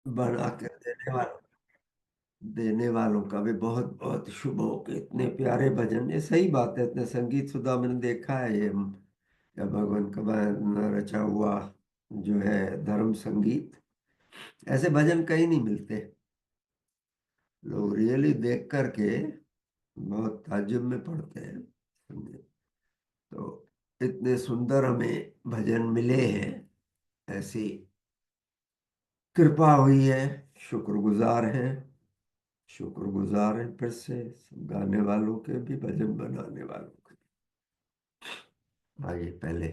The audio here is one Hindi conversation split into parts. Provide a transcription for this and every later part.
बना के देने वालों का भी बहुत बहुत शुभ हो के इतने प्यारे भजन। ये सही बात है, इतने संगीत सुधा मैंने देखा है ये या भगवान का रचा हुआ जो है धर्म संगीत। ऐसे भजन कहीं नहीं मिलते। लोग रियली देख करके बहुत ताज्जुब में पड़ते हैं। समझे? तो इतने सुंदर हमें भजन मिले हैं, ऐसी कृपा हुई है। शुक्रगुजार हैं। शुक्रगुजार हैं फिर से सब गाने वालों के भी, भजन बनाने वालों के भी। आइए पहले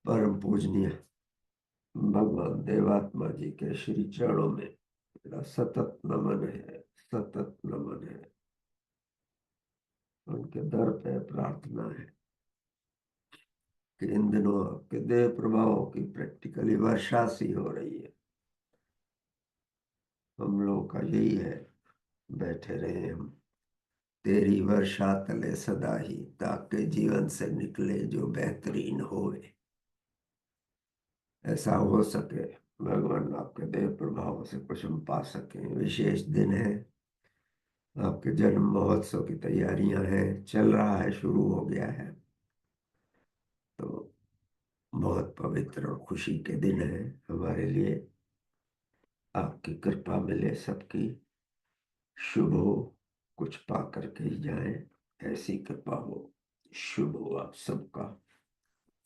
परम पूजनीय भगवान देवात्मा जी के श्री चरणों में मेरा सतत नमन है, सतत नमन है। उनके दर पे प्रार्थना है कि इन दिनों आपके देव प्रभावों की प्रैक्टिकली वर्षा सी हो रही है। हम लोगों का यही है, बैठे रहे हम तेरी वर्षा तले सदा ही, ताकि जीवन से निकले जो बेहतरीन होवे। ऐसा हो सके भगवान आपके देव प्रभाव से कुछ हम पा सकें। विशेष दिन है, आपके जन्म महोत्सव की तैयारियां हैं, चल रहा है, शुरू हो गया है। तो बहुत पवित्र और खुशी के दिन है हमारे लिए। आपकी कृपा मिले, सबकी शुभ हो, कुछ पा करके ही जाए, ऐसी कृपा हो। शुभ हो आप सबका,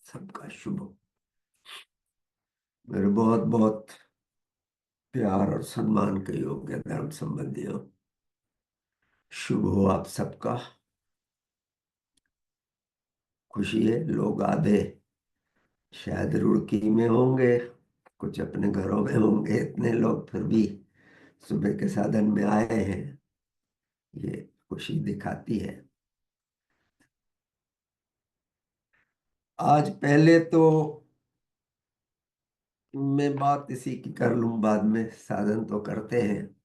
सबका शुभ हो। मेरे बहुत बहुत प्यार और सम्मान के योग्य धर्म संबंधियों, शुभ हो आप सबका। खुशी है, लोग आधे शायद रुड़की में होंगे, कुछ अपने घरों में होंगे, इतने लोग फिर भी सुबह के साधन में आए हैं, ये खुशी दिखाती है। आज पहले तो मैं बात इसी की कर लूं, बाद में साधन तो करते हैं।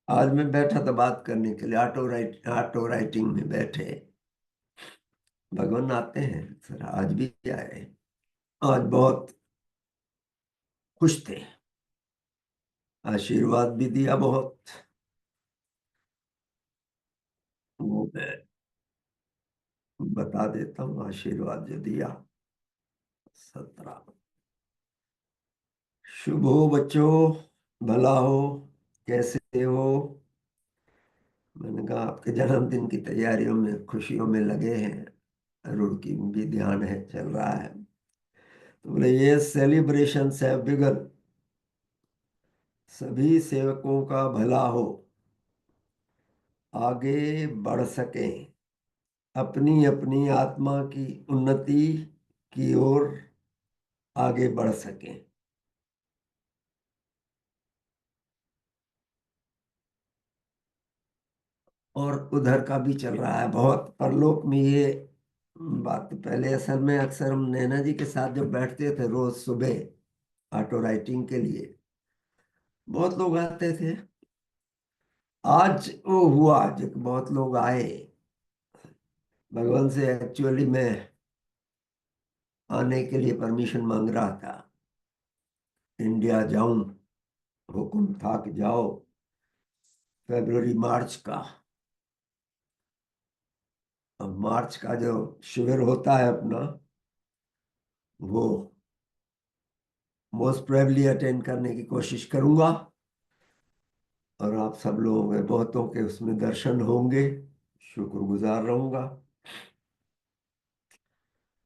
आज मैं बैठा था बात करने के लिए, ऑटो राइटिंग में बैठे। भगवान आते हैं सर, आज भी आए। आज बहुत खुश थे, आशीर्वाद भी दिया बहुत। वो मैं बता देता हूँ आशीर्वाद जो दिया। 17। शुभ हो बच्चों, भला हो, कैसे हो। मैंने कहा आपके जन्मदिन की तैयारियों में, खुशियों में लगे हैं, रुड़की में भी ध्यान है, चल रहा है। तो बोले ये सेलिब्रेशन है बिगन, सभी सेवकों का भला हो, आगे बढ़ सके, अपनी अपनी आत्मा की उन्नति की ओर आगे बढ़ सके। और उधर का भी चल रहा है बहुत, परलोक में ये बात। तो पहले असल में अक्सर हम नैना जी के साथ जब बैठते थे रोज सुबह ऑटो राइटिंग के लिए, बहुत लोग आते थे। आज वो हुआ जब बहुत लोग आए। भगवान से एक्चुअली मैं आने के लिए परमिशन मांग रहा था, इंडिया जाऊं, हुक्म था कि जाओ। फरवरी मार्च का, अब मार्च का जो शिविर होता है अपना, वो मोस्ट प्रोबेबली अटेंड करने की कोशिश करूंगा। और आप सब लोगों के बहुतों के उसमें दर्शन होंगे, शुक्रगुजार रहूंगा।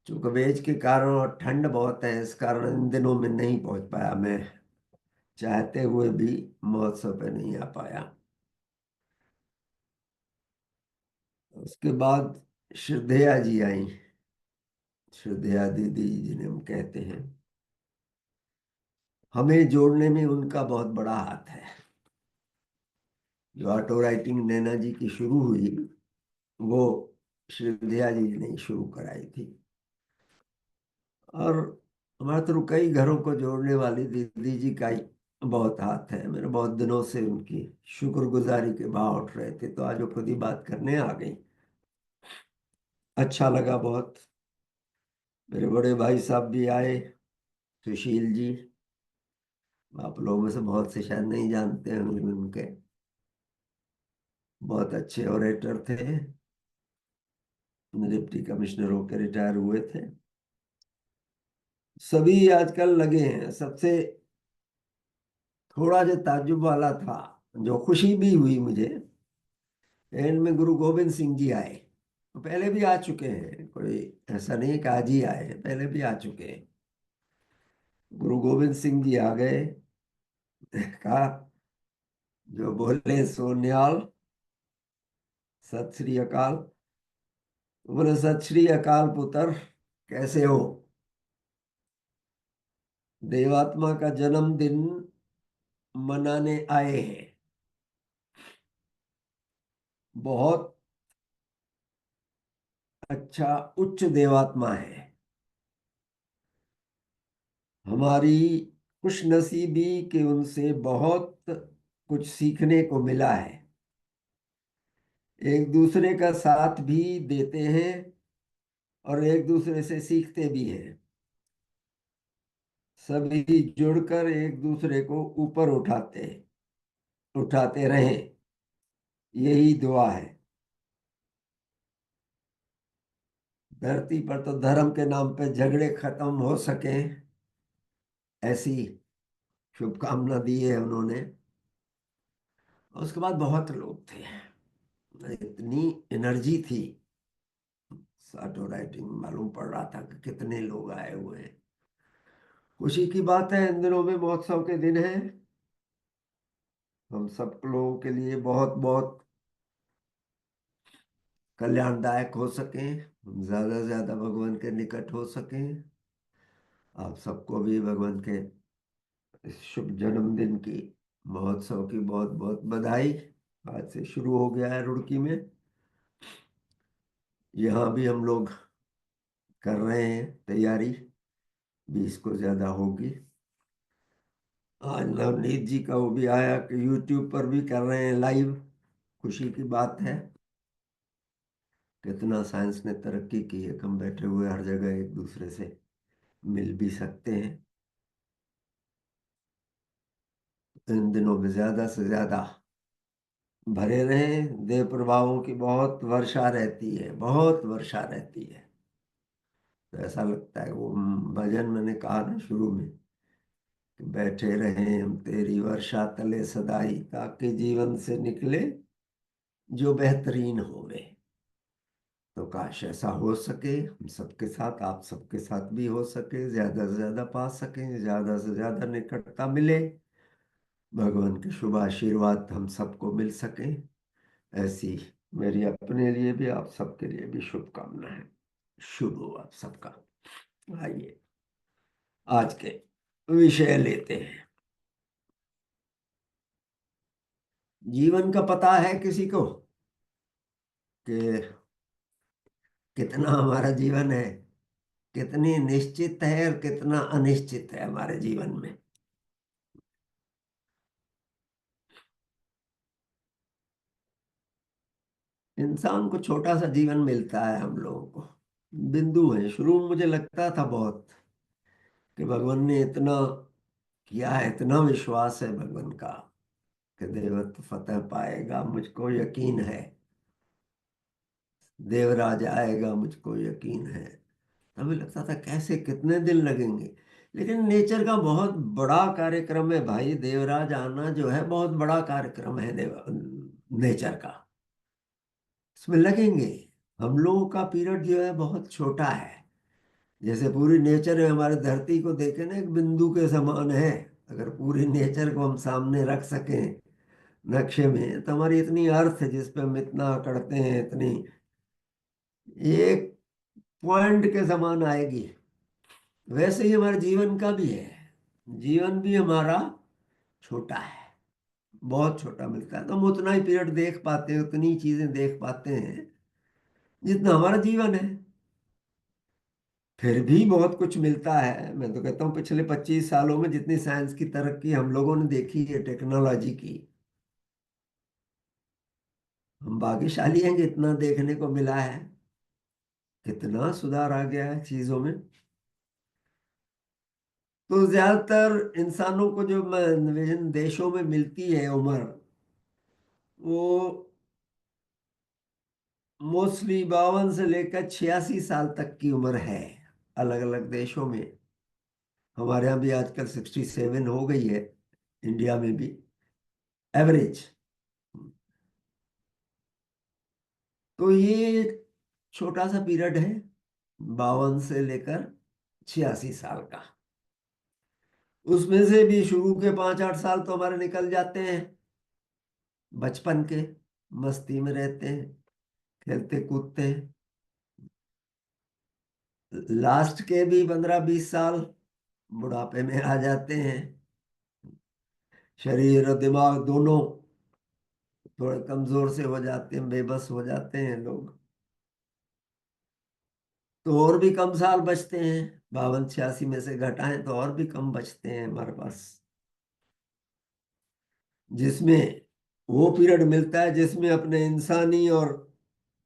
चूंकि वेज के कारण और ठंड बहुत है, इस कारण इन दिनों में नहीं पहुंच पाया मैं, चाहते हुए भी महोत्सव पे नहीं आ पाया। उसके बाद श्रद्धेया जी आई, श्रद्धेया दीदी जिन्हें हम कहते हैं। हमें जोड़ने में उनका बहुत बड़ा हाथ है। जो ऑटो राइटिंग नैना जी की शुरू हुई, वो श्रद्धेया जी ने शुरू कराई थी। और हमारे तो कई घरों को जोड़ने वाली दीदी जी का ही बहुत हाथ है। मेरे बहुत दिनों से उनकी शुक्रगुजारी के भाव उठ रहे थे, तो आज वो खुद ही बात करने आ गई। अच्छा लगा बहुत। मेरे बड़े भाई साहब भी आए, सुशील जी, आप लोगों में से बहुत से शायद नहीं जानते होंगे उनके। बहुत अच्छे ओरेटर थे, डिप्टी कमिश्नर होकर रिटायर हुए थे। सभी आजकल लगे हैं। सबसे थोड़ा जो ताज्जुब वाला था, जो खुशी भी हुई मुझे, एंड में गुरु गोविंद सिंह जी आए। तो पहले भी आ चुके हैं, कोई ऐसा नहीं कि आज ही आए हैं, पहले भी आ चुके हैं। गुरु गोविंद सिंह जी आ गए। कहा, जो बोले सो निहाल, सत श्री अकाल। बोले सत श्री अकाल पुत्र, कैसे हो? देवात्मा का जन्मदिन मनाने आए हैं। बहुत अच्छा उच्च देवात्मा है हमारी। खुशनसीबी कि उनसे बहुत कुछ सीखने को मिला है। एक दूसरे का साथ भी देते हैं और एक दूसरे से सीखते भी हैं। सभी जुड़कर एक दूसरे को ऊपर उठाते रहें, यही दुआ है। धरती पर तो धर्म के नाम पे झगड़े खत्म हो सके, ऐसी शुभकामना दी है उन्होंने। उसके बाद बहुत लोग थे, इतनी एनर्जी थी। ऑटो राइटिंग मालूम पड़ रहा था कि कितने लोग आए हुए हैं। खुशी की बात है, इन दिनों में महोत्सव के दिन है। हम सब लोगों के लिए बहुत बहुत कल्याणदायक हो सके, हम ज्यादा से ज्यादा भगवान के निकट हो सके। आप सबको भी भगवान के इस शुभ जन्मदिन की, महोत्सव की बहुत बहुत बधाई। आज से शुरू हो गया है रुड़की में। यहाँ भी हम लोग कर रहे हैं तैयारी, 20 को ज्यादा होगी। आज नवनीत जी का वो भी आया कि यूट्यूब पर भी कर रहे हैं लाइव। खुशी की बात है, कितना साइंस ने तरक्की की है, हम बैठे हुए हर जगह एक दूसरे से मिल भी सकते हैं। इन दिनों में ज्यादा से ज्यादा भरे रहें। देव प्रभावों की बहुत वर्षा रहती है, बहुत वर्षा रहती है। तो ऐसा लगता है, वो भजन मैंने कहा ना शुरू में, कि बैठे रहें हम तेरी वर्षा तले सदाई, ताकि जीवन से निकले जो बेहतरीन होवे। तो काश ऐसा हो सके, हम सबके साथ, आप सबके साथ भी हो सके, ज्यादा से ज्यादा पा सकें, ज्यादा से ज्यादा निकटता मिले, भगवान के शुभ आशीर्वाद हम सबको मिल सके। ऐसी मेरी अपने लिए भी, आप सबके लिए भी शुभकामना है। शुभ हो आप सबका। आइए आज के विषय लेते हैं। जीवन का पता है किसी को कि कितना हमारा जीवन है, कितनी निश्चित है और कितना अनिश्चित है हमारे जीवन में? इंसान को छोटा सा जीवन मिलता है, हम लोगों को बिंदु है। शुरू में मुझे लगता था बहुत कि भगवान ने इतना किया है, इतना विश्वास है भगवान का कि देवत्व फतेह पाएगा, मुझको यकीन है। देवराज आएगा, मुझको यकीन है। हमें लगता था कैसे, कितने दिन लगेंगे। लेकिन नेचर का बहुत बड़ा कार्यक्रम है भाई, देवराज आना जो है बहुत बड़ा कार्यक्रम है देव नेचर का। इसमें लगेंगे। हम लोगों का पीरियड जो है बहुत छोटा है। जैसे पूरी नेचर है, हमारे धरती को देखें ना, एक बिंदु के समान है। अगर पूरी नेचर को हम सामने रख सकें नक्शे में, तो हमारी इतनी अर्थ है जिस पे हम इतना करते हैं, इतनी एक पॉइंट के समान आएगी। वैसे ही हमारे जीवन का भी है। जीवन भी हमारा छोटा है, बहुत छोटा मिलता है। तो हम उतना ही पीरियड देख पाते हैं, उतनी चीजें देख पाते हैं जितना हमारा जीवन है। फिर भी बहुत कुछ मिलता है। मैं तो कहता हूँ पिछले 25 सालों में जितनी साइंस की तरक्की हम लोगों ने देखी है, टेक्नोलॉजी की, हम भाग्यशाली हैं कि इतना देखने को मिला है। कितना सुधार आ गया है चीजों में। तो ज्यादातर इंसानों को जो विभिन्न देशों में मिलती है उम्र, वो मोस्टली 52 से लेकर 86 साल तक की उम्र है अलग अलग देशों में। हमारे यहाँ भी आजकल 67 हो गई है, इंडिया में भी एवरेज। तो ये छोटा सा पीरियड है, 52 से लेकर 86 साल का। उसमें से भी शुरू के 5-8 साल तो हमारे निकल जाते हैं बचपन के, मस्ती में रहते हैं, खेलते कूदते हैं। लास्ट के भी 15-20 साल बुढ़ापे में आ जाते हैं। शरीर और दिमाग दोनों थोड़े कमजोर से हो जाते हैं, बेबस हो जाते हैं लोग। तो और भी कम साल बचते हैं, 52-86 में से घटाएं तो और भी कम बचते हैं हमारे पास, जिसमें वो पीरियड मिलता है जिसमें अपने इंसानी और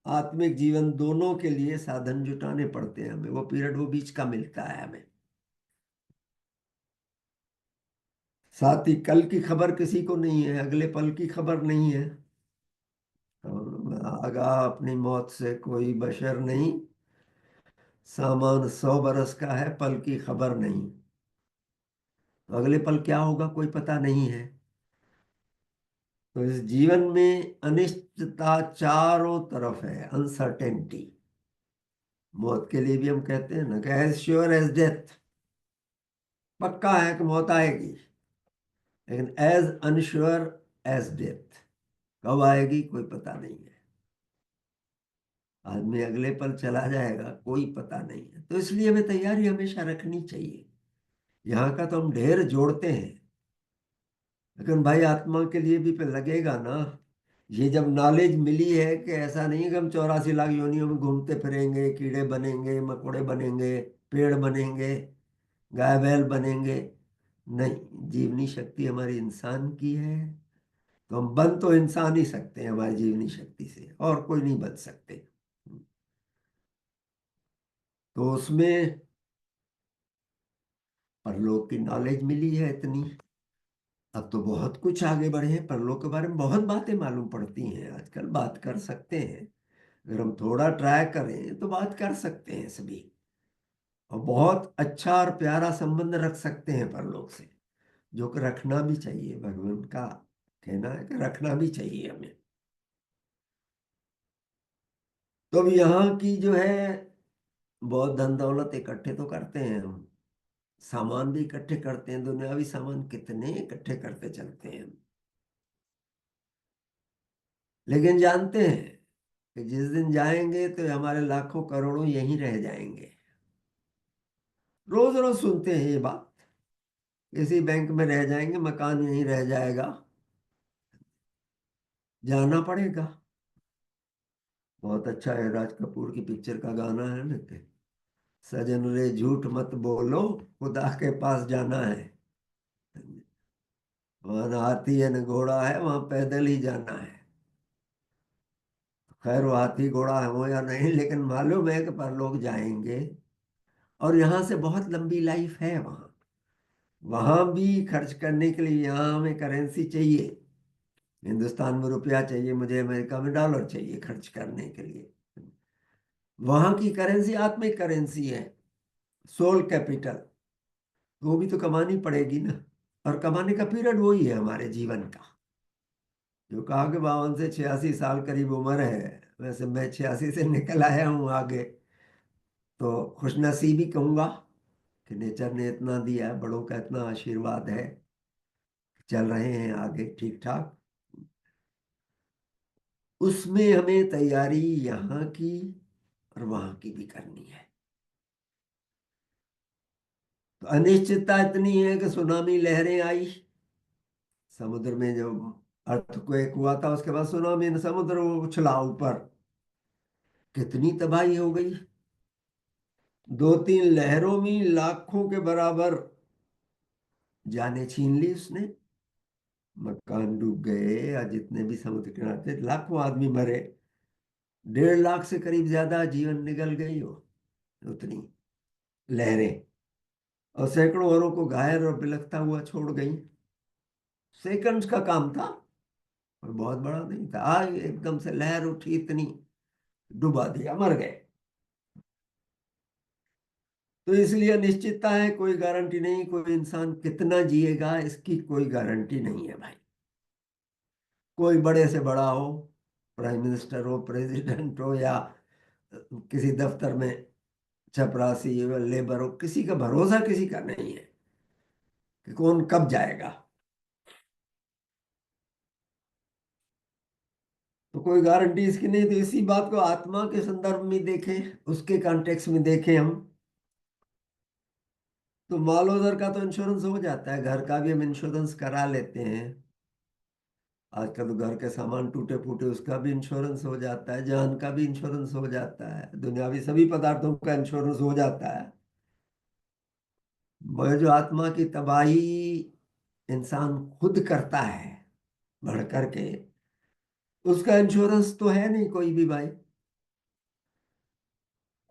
आत्मिक जीवन दोनों के लिए साधन जुटाने पड़ते हैं हमें। वो पीरियड वो बीच का मिलता है हमें। साथ ही कल की खबर किसी को नहीं है, अगले पल की खबर नहीं है। और आगाह अपनी मौत से कोई बशर नहीं, सामान 100 बरस का है, पल की खबर नहीं। तो अगले पल क्या होगा कोई पता नहीं है। तो इस जीवन में अनिश्चितता चारों तरफ है, अनसर्टेनिटी। मौत के लिए भी हम कहते हैं ना कि एज श्योर एज डेथ, पक्का है कि मौत आएगी। लेकिन एज अनश्योर एज डेथ, कब आएगी कोई पता नहीं है। आदमी अगले पल चला जाएगा, कोई पता नहीं है। तो इसलिए हमें तैयारी हमेशा रखनी चाहिए। यहाँ का तो हम ढेर जोड़ते हैं, लेकिन भाई आत्मा के लिए भी पे लगेगा ना। ये जब नॉलेज मिली है कि ऐसा नहीं है कि हम 84 लाख योनियों में घूमते फिरेंगे, कीड़े बनेंगे, मकोड़े बनेंगे, पेड़ बनेंगे, गाय बैल बनेंगे। नहीं, जीवनी शक्ति हमारी इंसान की है। तो हम बन तो इंसान ही सकते हैं हमारी जीवनी शक्ति से, और कोई नहीं बन सकते। तो उसमें परलोक की नॉलेज मिली है इतनी। अब तो बहुत कुछ आगे बढ़े हैं, परलोक के बारे में बहुत बातें मालूम पड़ती हैं आजकल, बात कर सकते हैं। अगर हम थोड़ा ट्राई करें तो बात कर सकते हैं सभी, और बहुत अच्छा और प्यारा संबंध रख सकते हैं परलोक से, जो कि रखना भी चाहिए। भगवान का कहना है कि रखना भी चाहिए हमें। तो अब यहाँ की जो है, बहुत धन दौलत इकट्ठे तो करते हैं हम, सामान भी इकट्ठे करते हैं, दुनियावी सामान कितने इकट्ठे करते चलते हैं हम। लेकिन जानते हैं कि जिस दिन जाएंगे तो हमारे लाखों करोड़ों यहीं रह जाएंगे। रोज रोज सुनते हैं ये बात, इसी बैंक में रह जाएंगे, मकान यहीं रह जाएगा। जाना पड़ेगा। बहुत अच्छा है, राज कपूर की पिक्चर का गाना है ना कि सजन रे झूठ मत बोलो, खुदा के पास जाना है। वहां न हाथी है न घोड़ा है, वहां पैदल ही जाना है। खैर वो हाथी घोड़ा हो या नहीं, लेकिन मालूम है कि परलोक जाएंगे। और यहाँ से बहुत लंबी लाइफ है वहाँ। वहां भी खर्च करने के लिए यहाँ हमें करेंसी चाहिए। हिंदुस्तान में रुपया चाहिए, मुझे अमेरिका में डॉलर चाहिए खर्च करने के लिए। वहां की करेंसी आत्मिक करेंसी है, सोल कैपिटल। वो भी तो कमानी पड़ेगी ना। और कमाने का पीरियड वही है हमारे जीवन का। जो कहा कि 52 से 86 साल करीब उम्र है, वैसे मैं 86 से निकल आया हूँ आगे। तो खुशनसीबी कहूंगा कि नेचर ने इतना दिया है, बड़ों का इतना आशीर्वाद है, चल रहे हैं आगे ठीक ठाक। उसमें हमें तैयारी यहाँ की और वहां की भी करनी है। तो अनिश्चितता इतनी है कि सुनामी लहरें आई समुद्र में, जो अर्थक्वेक हुआ था उसके बाद सुनामी ने समुद्र उछला ऊपर, कितनी तबाही हो गई। 2-3 लहरों में लाखों के बराबर जाने छीन ली उसने। मकान डूब गए, या जितने भी समुद्र किनारे थे लाखों आदमी मरे। 1.5 लाख से करीब ज्यादा जीवन निगल गई हो, उतनी लहरें। और सैकड़ों औरों को घायल और बिलखता हुआ छोड़ गई। सेकंड्स का काम था और बहुत बड़ा नहीं था। आज एकदम से लहर उठी इतनी, डुबा दिया, मर गए। तो इसलिए अनिश्चितता है, कोई गारंटी नहीं, कोई इंसान कितना जिएगा इसकी कोई गारंटी नहीं है भाई। कोई बड़े से बड़ा हो, प्राइम मिनिस्टर हो, प्रेसिडेंट हो, या किसी दफ्तर में चपरासी हो, लेबर हो, किसी का भरोसा किसी का नहीं है कि कौन कब जाएगा। तो कोई गारंटी इसकी नहीं। तो इसी बात को आत्मा के संदर्भ में देखें, उसके कॉन्टेक्स्ट में देखें हम, तो माल उधर का तो इंश्योरेंस हो जाता है, घर का भी हम इंश्योरेंस करा लेते हैं। आजकल तो घर के सामान टूटे फूटे उसका भी इंश्योरेंस हो जाता है, जान का भी इंश्योरेंस हो जाता है, दुनियावी सभी पदार्थों का इंश्योरेंस हो जाता है। मगर जो आत्मा की तबाही इंसान खुद करता है बढ़ करके, उसका इंश्योरेंस तो है नहीं कोई भी भाई।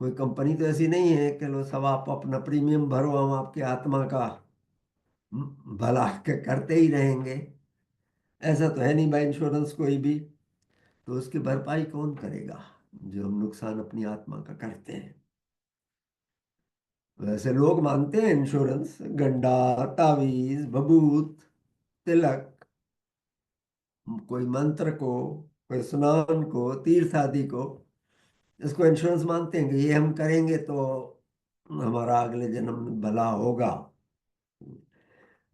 कोई कंपनी तो ऐसी नहीं है कि लो सब आप अपना प्रीमियम भरो, हम आपके आत्मा का भला के करते ही रहेंगे। ऐसा तो है नहीं भाई इंश्योरेंस कोई भी। तो उसकी भरपाई कौन करेगा जो हम नुकसान अपनी आत्मा का करते हैं। वैसे लोग मानते हैं इंश्योरेंस, गंडा, तावीज, भभूत, तिलक, कोई मंत्र को, कोई स्नान को, तीर्थ आदि को, इसको इंश्योरेंस मानते हैं कि ये हम करेंगे तो हमारा अगले जन्म में भला होगा।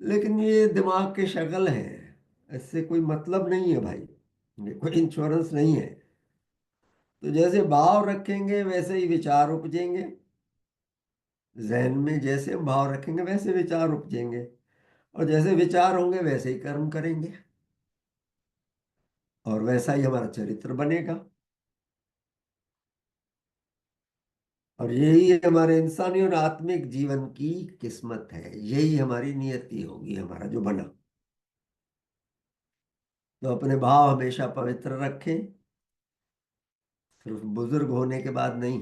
लेकिन ये दिमाग के शगल हैं, इससे कोई मतलब नहीं है भाई, ये कोई इंश्योरेंस नहीं है। तो जैसे भाव रखेंगे वैसे ही विचार उपजेंगे, जहन में जैसे हम भाव रखेंगे वैसे विचार उपजेंगे, और जैसे विचार होंगे वैसे ही कर्म करेंगे, और वैसा ही हमारा चरित्र बनेगा। और यही हमारे इंसानी और आत्मिक जीवन की किस्मत है, यही हमारी नियति होगी, हमारा जो बना। तो अपने भाव हमेशा पवित्र रखें, सिर्फ बुजुर्ग होने के बाद नहीं,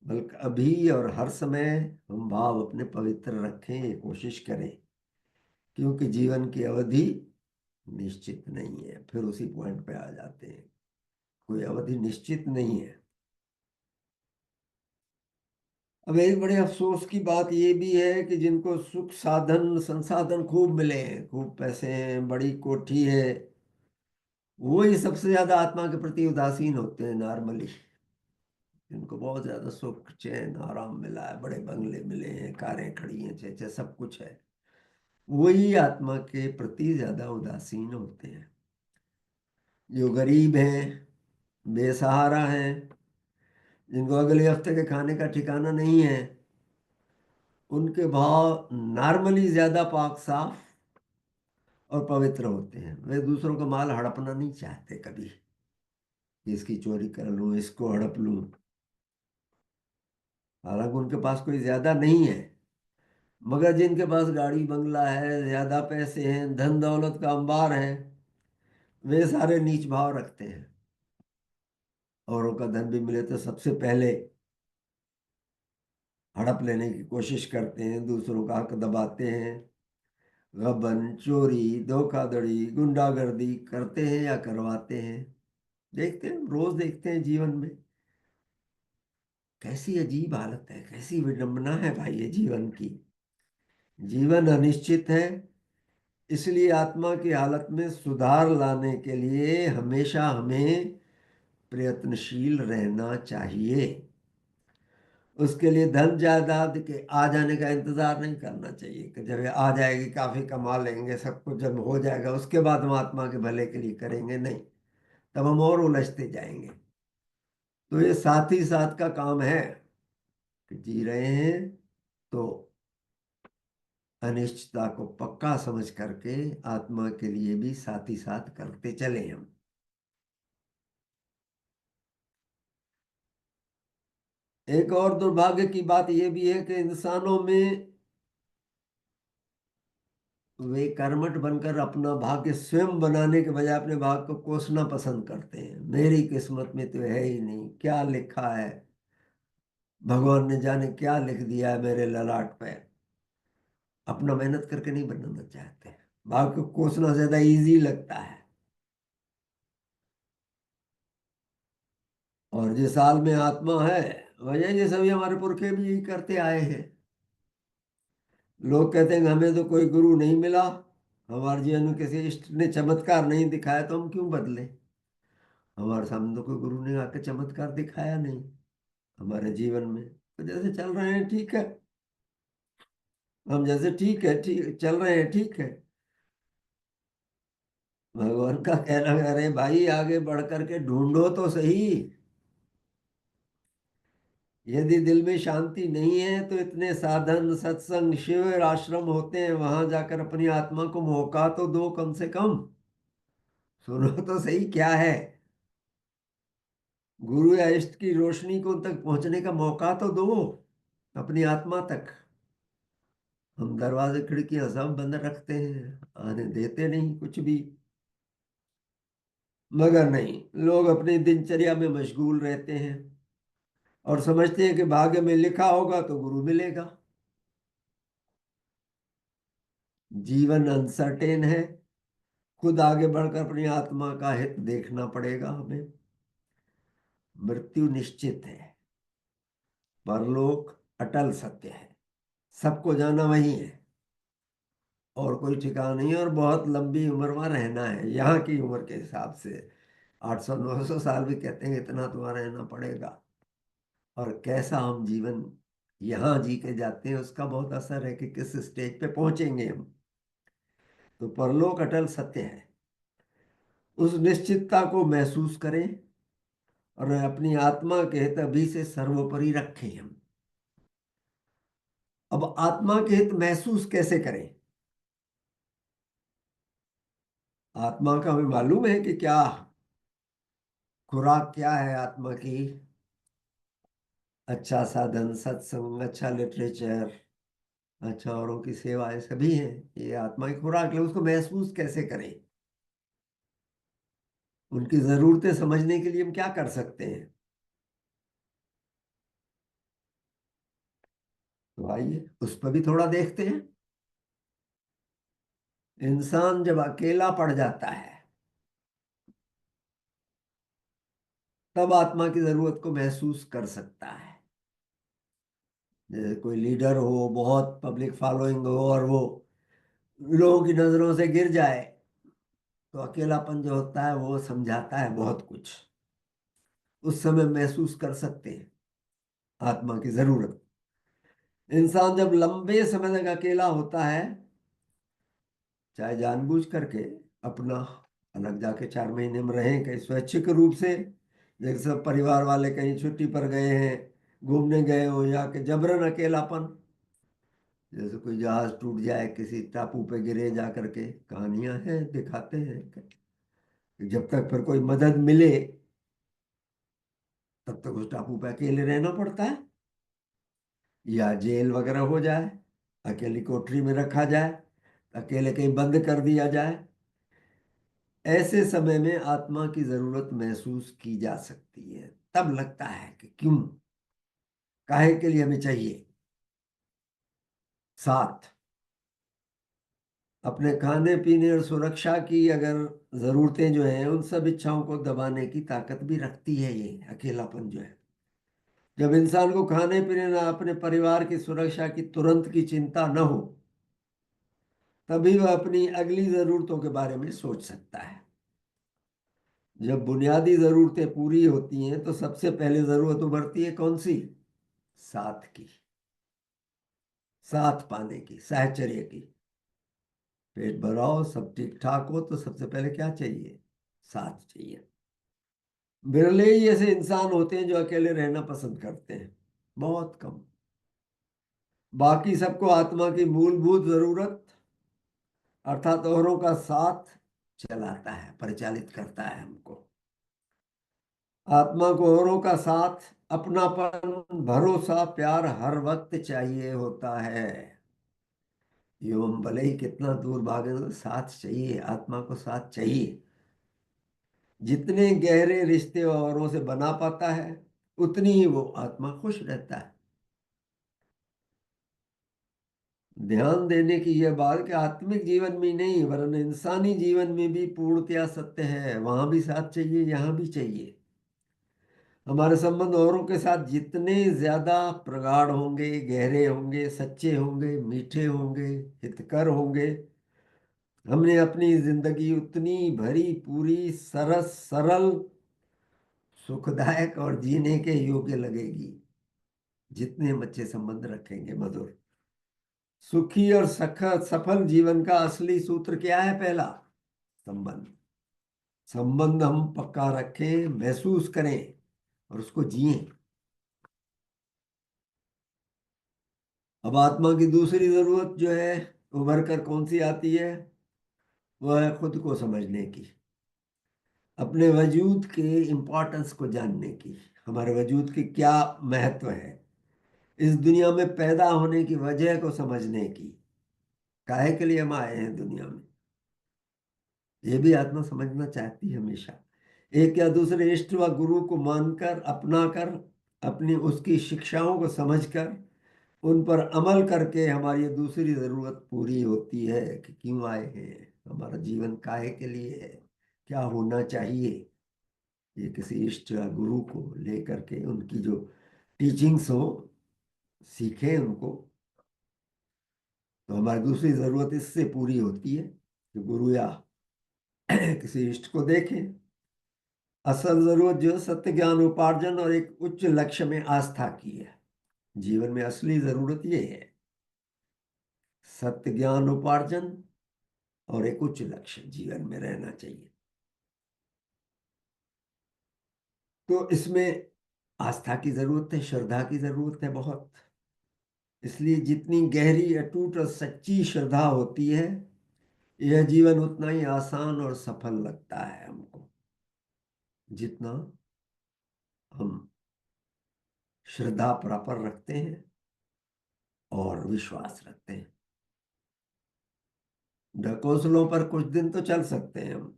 बल्कि अभी और हर समय हम भाव अपने पवित्र रखें, ये कोशिश करें। क्योंकि जीवन की अवधि निश्चित नहीं है, फिर उसी पॉइंट पे आ जाते हैं, कोई अवधि निश्चित नहीं है। अब एक बड़े अफसोस की बात ये भी है कि जिनको सुख साधन संसाधन खूब मिले हैं, खूब पैसे हैं, बड़ी कोठी है, वो ही सबसे ज्यादा आत्मा के प्रति उदासीन होते हैं नॉर्मली। जिनको बहुत ज्यादा सुख चैन आराम मिला है, बड़े बंगले मिले हैं, कारें खड़ी हैं, छे छे सब कुछ है, वही आत्मा के प्रति ज्यादा उदासीन होते हैं। जो गरीब हैं, बेसहारा हैं, जिनको अगले हफ्ते के खाने का ठिकाना नहीं है, उनके भाव नॉर्मली ज्यादा पाक साफ और पवित्र होते हैं। वे दूसरों का माल हड़पना नहीं चाहते कभी, कि इसकी चोरी कर लूं, इसको हड़प लूं। हालांकि उनके पास कोई ज्यादा नहीं है, मगर जिनके पास गाड़ी बंगला है, ज्यादा पैसे हैं, धन दौलत का अंबार है, वे सारे नीच भाव रखते हैं। औरों का धन भी मिले तो सबसे पहले हड़प लेने की कोशिश करते हैं, दूसरों का हक दबाते हैं, गबन, चोरी, धोखाधड़ी, गुंडागर्दी करते हैं या करवाते हैं। देखते हैं, रोज देखते हैं जीवन में। कैसी अजीब हालत है, कैसी विडंबना है भाई ये जीवन की। जीवन अनिश्चित है, इसलिए आत्मा की हालत में सुधार लाने के लिए हमेशा हमें प्रयत्नशील रहना चाहिए। उसके लिए धन जायदाद के आ जाने का इंतजार नहीं करना चाहिए कि जब ये आ जाएगी काफी कमा लेंगे, सब कुछ जब हो जाएगा उसके बाद हम आत्मा के भले के लिए करेंगे, नहीं। तब हम और उलझते जाएंगे। तो ये साथ ही साथ का काम है कि जी रहे हैं तो अनिश्चितता को पक्का समझ करके आत्मा के लिए भी साथ ही साथ करते चले हम। एक और दुर्भाग्य की बात यह भी है कि इंसानों में वे कर्मठ बनकर अपना भाग्य स्वयं बनाने के बजाय अपने भाग्य को कोसना पसंद करते हैं। मेरी किस्मत में तो है ही नहीं, क्या लिखा है, भगवान ने जाने क्या लिख दिया है मेरे ललाट पे। अपना मेहनत करके नहीं बनाना चाहते, भाग को कोसना ज्यादा इजी लगता है। और जिस हाल में आत्मा है, वजह ये सभी हमारे पुरखे भी यही करते आए हैं। लोग कहते हैं कि हमें तो कोई गुरु नहीं मिला, हमारे जीवन में किसी इष्ट ने चमत्कार नहीं दिखाया, तो हम क्यों बदले। हमारे सामने तो कोई गुरु ने आके चमत्कार दिखाया नहीं हमारे जीवन में, तो जैसे चल रहे हैं ठीक है। हम जैसे ठीक है, ठीक चल रहे हैं ठीक है। भगवान का कहना है, अरे भाई आगे बढ़ करके ढूंढो तो सही। यदि दिल में शांति नहीं है तो इतने साधन सत्संग शिविर आश्रम होते हैं, वहां जाकर अपनी आत्मा को मौका तो दो कम से कम। सुनो तो सही क्या है। गुरु या इष्ट की रोशनी को उन तक पहुंचने का मौका तो दो, अपनी आत्मा तक। हम दरवाजे खिड़कियां सब बंद रखते हैं, आने देते नहीं कुछ भी। मगर नहीं, लोग अपनी दिनचर्या में मशगूल रहते हैं और समझते हैं कि भाग्य में लिखा होगा तो गुरु मिलेगा। जीवन अनसर्टेन है। खुद आगे बढ़कर अपनी आत्मा का हित देखना पड़ेगा हमें। मृत्यु निश्चित है, परलोक अटल सत्य है। सबको जाना वही है, और कोई ठिकाना नहीं है। और बहुत लंबी उम्र में रहना है, यहाँ की उम्र के हिसाब से 800 900 साल भी कहते हैं, इतना तुम्हारा रहना पड़ेगा। और कैसा हम जीवन यहाँ जी के जाते हैं, उसका बहुत असर है कि किस स्टेज पे पहुंचेंगे हम। तो परलोक अटल सत्य है, उस निश्चितता को महसूस करें और अपनी आत्मा के हित अभी से सर्वोपरि रखें हम। अब आत्मा के हित महसूस कैसे करें। आत्मा का हमें मालूम है कि क्या खुराक क्या है आत्मा की। अच्छा साधन सत्संग, अच्छा लिटरेचर, अच्छा औरों की सेवा, ये सभी है। ये आत्मा की खुराक है, उसको महसूस कैसे करें। उनकी जरूरतें समझने के लिए हम क्या कर सकते हैं। तो आइए उस पर भी थोड़ा देखते हैं। इंसान जब अकेला पड़ जाता है, तब आत्मा की जरूरत को महसूस कर सकता है। जैसे कोई लीडर हो, बहुत पब्लिक फॉलोइंग हो, और वो लोगों की नजरों से गिर जाए, तो अकेलापन जो होता है वो समझाता है बहुत कुछ। उस समय महसूस कर सकते हैं आत्मा की जरूरत। इंसान जब लंबे समय तक अकेला होता है, चाहे जानबूझ करके अपना अलग जाके 4 महीने में रहें, कहीं स्वैच्छिक रूप से, जैसे सब परिवार वाले कहीं छुट्टी पर गए हैं, घूमने गए हो, या कि जबरन अकेलापन। जैसे कोई जहाज टूट जाए, किसी टापू पे गिरे, जा करके कहानियां हैं दिखाते हैं कि जब तक फिर कोई मदद मिले, तब तक उस टापू पे अकेले रहना पड़ता है। या जेल वगैरह हो जाए, अकेली कोठरी में रखा जाए, अकेले कहीं बंद कर दिया जाए। ऐसे समय में आत्मा की जरूरत महसूस की जा सकती है। तब लगता है कि क्यों, काहे के लिए हमें चाहिए साथ। अपने खाने पीने और सुरक्षा की अगर जरूरतें जो हैं, उन सब इच्छाओं को दबाने की ताकत भी रखती है ये अकेलापन जो है। जब इंसान को खाने पीने ना अपने परिवार की सुरक्षा की तुरंत की चिंता न हो, तभी वह अपनी अगली जरूरतों के बारे में सोच सकता है। जब बुनियादी जरूरतें पूरी होती हैं, तो सबसे पहले जरूरत उभरती है कौन सी। साथ की, साथ पाने की, साहचर्य की। पेट भरा हो, सब ठीक ठाक हो, तो सबसे पहले क्या चाहिए। साथ चाहिए। बिरले ही ऐसे इंसान होते हैं जो अकेले रहना पसंद करते हैं, बहुत कम। बाकी सबको आत्मा की मूलभूत जरूरत, अर्थात औरों का साथ चलाता है, परिचालित करता है हमको। आत्मा को औरों का साथ, अपनापन, भरोसा, प्यार हर वक्त चाहिए होता है। एवं भले ही कितना दूर भागे, तो साथ चाहिए, आत्मा को साथ चाहिए। जितने गहरे रिश्ते औरों से बना पाता है, उतनी ही वो आत्मा खुश रहता है। ध्यान देने की यह बात कि आत्मिक जीवन में नहीं वरन इंसानी जीवन में भी पूर्णतया सत्य है। वहां भी साथ चाहिए, यहाँ भी चाहिए। हमारे संबंध औरों के साथ जितने ज्यादा प्रगाढ़ होंगे, गहरे होंगे, सच्चे होंगे, मीठे होंगे, हितकर होंगे, हमने अपनी जिंदगी उतनी भरी पूरी, सरस, सरल, सुखदायक और जीने के योग्य लगेगी। जितने हम अच्छे संबंध रखेंगे, मधुर, सुखी और सफल जीवन का असली सूत्र क्या है? पहला, संबंध। संबंध हम पक्का रखें, महसूस करें और उसको जिएं। अब आत्मा की दूसरी जरूरत जो है उभर कर कौन सी आती है? वह है खुद को समझने की, अपने वजूद के इम्पोर्टेंस को जानने की, हमारे वजूद की क्या महत्व है, इस दुनिया में पैदा होने की वजह को समझने की, काहे के लिए हम आए हैं दुनिया में, ये भी आत्मा समझना चाहती है हमेशा। एक या दूसरे इष्ट व गुरु को मानकर, अपना कर, अपनी उसकी शिक्षाओं को समझकर, उन पर अमल करके हमारी ये दूसरी जरूरत पूरी होती है कि क्यों आए हैं, हमारा जीवन काहे के लिए है, क्या होना चाहिए। ये किसी इष्ट या गुरु को लेकर के उनकी जो टीचिंग्स हो, सीखे उनको, तो हमारी दूसरी जरूरत इससे पूरी होती है कि गुरु या किसी इष्ट को देखें। असल जरूरत जो सत्य ज्ञान उपार्जन और एक उच्च लक्ष्य में आस्था की है। जीवन में असली जरूरत ये है, सत्य ज्ञान उपार्जन और एक उच्च लक्ष्य जीवन में रहना चाहिए। तो इसमें आस्था की जरूरत है, श्रद्धा की जरूरत है बहुत। इसलिए जितनी गहरी, अटूट और सच्ची श्रद्धा होती है, यह जीवन उतना ही आसान और सफल लगता है हमको, जितना हम श्रद्धा प्रॉपर रखते हैं और विश्वास रखते हैं। ढकोसलों पर कुछ दिन तो चल सकते हैं हम,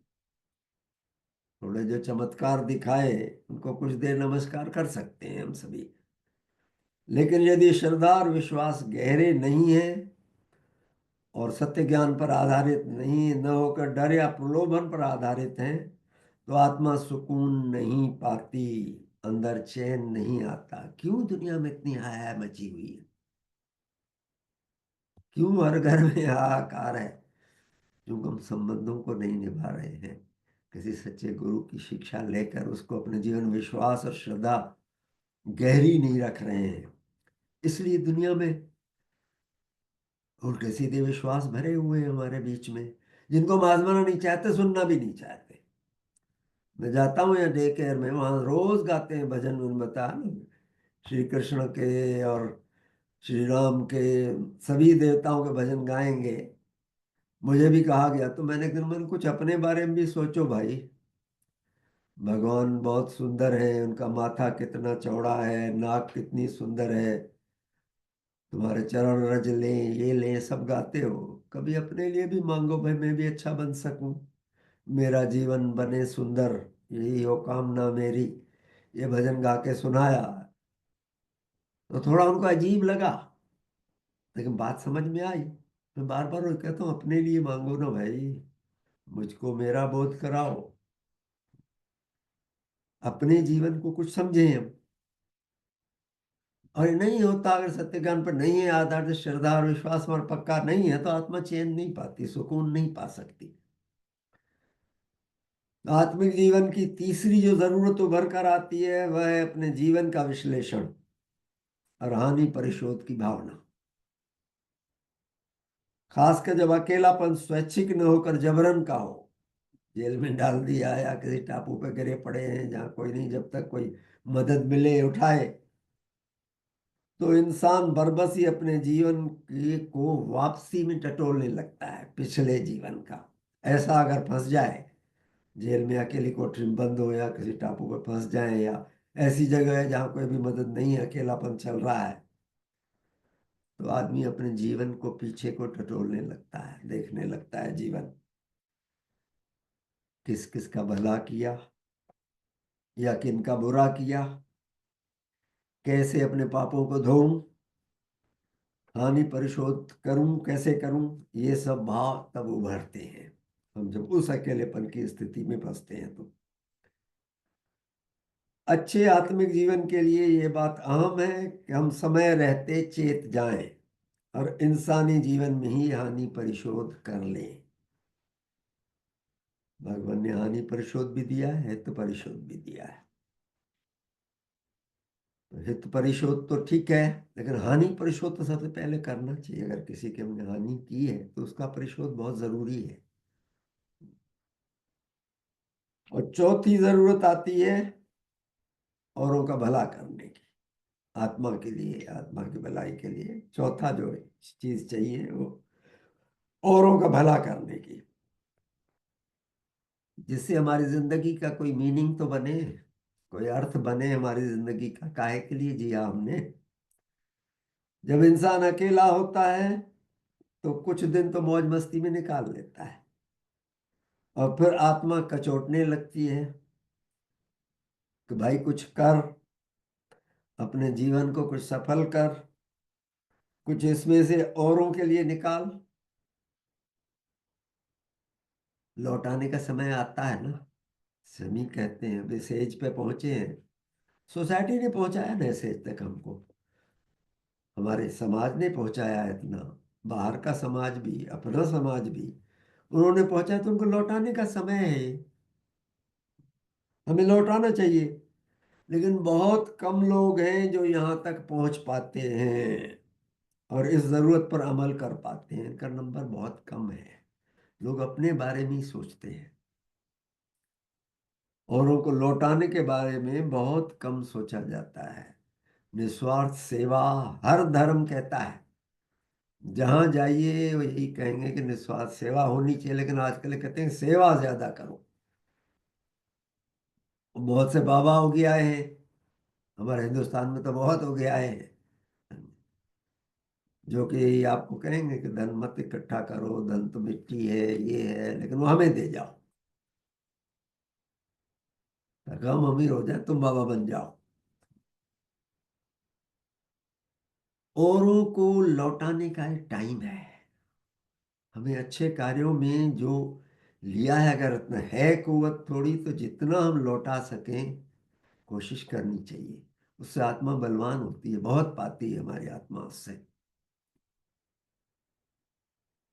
थोड़े जो चमत्कार दिखाए उनको कुछ देर नमस्कार कर सकते हैं हम सभी। लेकिन यदि श्रद्धा और विश्वास गहरे नहीं है और सत्य ज्ञान पर आधारित नहीं न होकर डर या प्रलोभन पर आधारित हैं, तो आत्मा सुकून नहीं पाती, अंदर चैन नहीं आता। क्यों दुनिया में इतनी हाय मची हुई है? क्यों हर घर में हाहाकार है? क्योंकि हम संबंधों को नहीं निभा रहे हैं, किसी सच्चे गुरु की शिक्षा लेकर उसको अपने जीवन विश्वास और श्रद्धा गहरी नहीं रख रहे हैं। इसलिए दुनिया में उल्टे सीधे विश्वास भरे हुए हैं हमारे बीच में, जिनको हम आजमाना नहीं चाहते, सुनना भी नहीं चाहते। मैं जाता हूँ यहाँ डे केयर में, वहां रोज गाते हैं भजन, उन बता ना, श्री कृष्ण के और श्री राम के, सभी देवताओं के भजन गाएंगे। मुझे भी कहा गया, तो मैंने एक दिन मैंने कुछ अपने बारे में भी सोचो भाई। भगवान बहुत सुंदर है, उनका माथा कितना चौड़ा है, नाक कितनी सुंदर है, तुम्हारे चरण रज लें, ये लें, सब गाते हो। कभी अपने लिए भी मांगो भाई, मैं भी अच्छा बन सकूं, मेरा जीवन बने सुंदर, यही हो कामना मेरी। ये भजन गा के सुनाया तो थोड़ा उनको अजीब लगा, लेकिन बात समझ में आई। मैं बार बार कहता हूँ, अपने लिए मांगो ना भाई, मुझको मेरा बोध कराओ, अपने जीवन को कुछ समझें हम। और ये नहीं होता, अगर सत्य ज्ञान पर नहीं है आधार, श्रद्धा और विश्वास पर पक्का नहीं है, तो आत्मा चैन नहीं पाती, सुकून नहीं पा सकती। आत्मिक जीवन की तीसरी जो जरूरत उभर कर आती है, वह है अपने जीवन का विश्लेषण और हानि परिशोध की भावना। खासकर जब अकेलापन स्वैच्छिक न होकर जबरन का हो, जेल में डाल दिया या किसी टापू पे गिरे पड़े हैं जहां कोई नहीं, जब तक कोई मदद मिले उठाए, तो इंसान बरबस ही अपने जीवन की को वापसी में टटोलने लगता है, पिछले जीवन का। ऐसा अगर फंस जाए, जेल में अकेली कोठरी में बंद हो या किसी टापू पर फंस जाए या ऐसी जगह है जहाँ कोई भी मदद नहीं है, अकेलापन चल रहा है, तो आदमी अपने जीवन को पीछे को टटोलने लगता है, देखने लगता है जीवन, किस किस का भला किया या किन का बुरा किया, कैसे अपने पापों को धोऊं, हानि परिशोध करूं, कैसे करूं, ये सब भाव तब उभरते हैं हम जब उस अकेलेपन की स्थिति में फंसते हैं। तो अच्छे आत्मिक जीवन के लिए ये बात अहम है कि हम समय रहते चेत जाएं और इंसानी जीवन में ही हानि परिशोध कर लें। भगवान ने हानि परिशोध भी दिया है, हित परिशोध भी दिया है। तो हित परिशोध तो ठीक है, लेकिन हानि परिशोध तो सबसे पहले करना चाहिए। अगर किसी की हमने हानि की है तो उसका परिशोध बहुत जरूरी है। और चौथी जरूरत आती है औरों का भला करने की। आत्मा के लिए, आत्मा की भलाई के लिए चौथा जो चीज चाहिए वो औरों का भला करने की, जिससे हमारी जिंदगी का कोई मीनिंग तो बने, कोई अर्थ बने हमारी जिंदगी का। काहे के लिए जिया हमने। जब इंसान अकेला होता है तो कुछ दिन तो मौज मस्ती में निकाल लेता है, और फिर आत्मा कचोटने लगती है कि भाई कुछ कर, अपने जीवन को कुछ सफल कर, कुछ इसमें से औरों के लिए निकाल। लौटाने का समय आता है ना। समी कहते हैं अभी सेज पे पहुंचे हैं। सोसाइटी ने पहुंचाया ना सेज तक हमको, हमारे समाज ने पहुंचाया है इतना। बाहर का समाज भी, अपना समाज भी, उन्होंने पहुंचाया। तो उनको लौटाने का समय है, हमें लौटाना चाहिए। लेकिन बहुत कम लोग हैं जो यहाँ तक पहुंच पाते हैं और इस जरूरत पर अमल कर पाते हैं। इनका नंबर बहुत कम है। लोग अपने बारे में ही सोचते हैं, औरों को लौटाने के बारे में बहुत कम सोचा जाता है। निस्वार्थ सेवा हर धर्म कहता है। जहां जाइए वो यही कहेंगे कि निस्वार्थ सेवा होनी चाहिए, लेकिन आजकल कहते हैं सेवा ज्यादा करो। बहुत से बाबा हो गया है, हमारे हिंदुस्तान में तो बहुत हो गया है, जो कि आपको कहेंगे कि धन मत इकट्ठा करो, धन तो मिट्टी है, ये है, लेकिन वो हमें दे जाओ, ताकि हम अमीर हो जाए, तुम बाबा बन जाओ। औरों को लौटाने का एक टाइम है। हमें अच्छे कार्यों में जो लिया है, अगर इतना है कुवत थोड़ी, तो जितना हम लौटा सकें कोशिश करनी चाहिए। उससे आत्मा बलवान होती है, बहुत पाती है हमारी आत्मा उससे।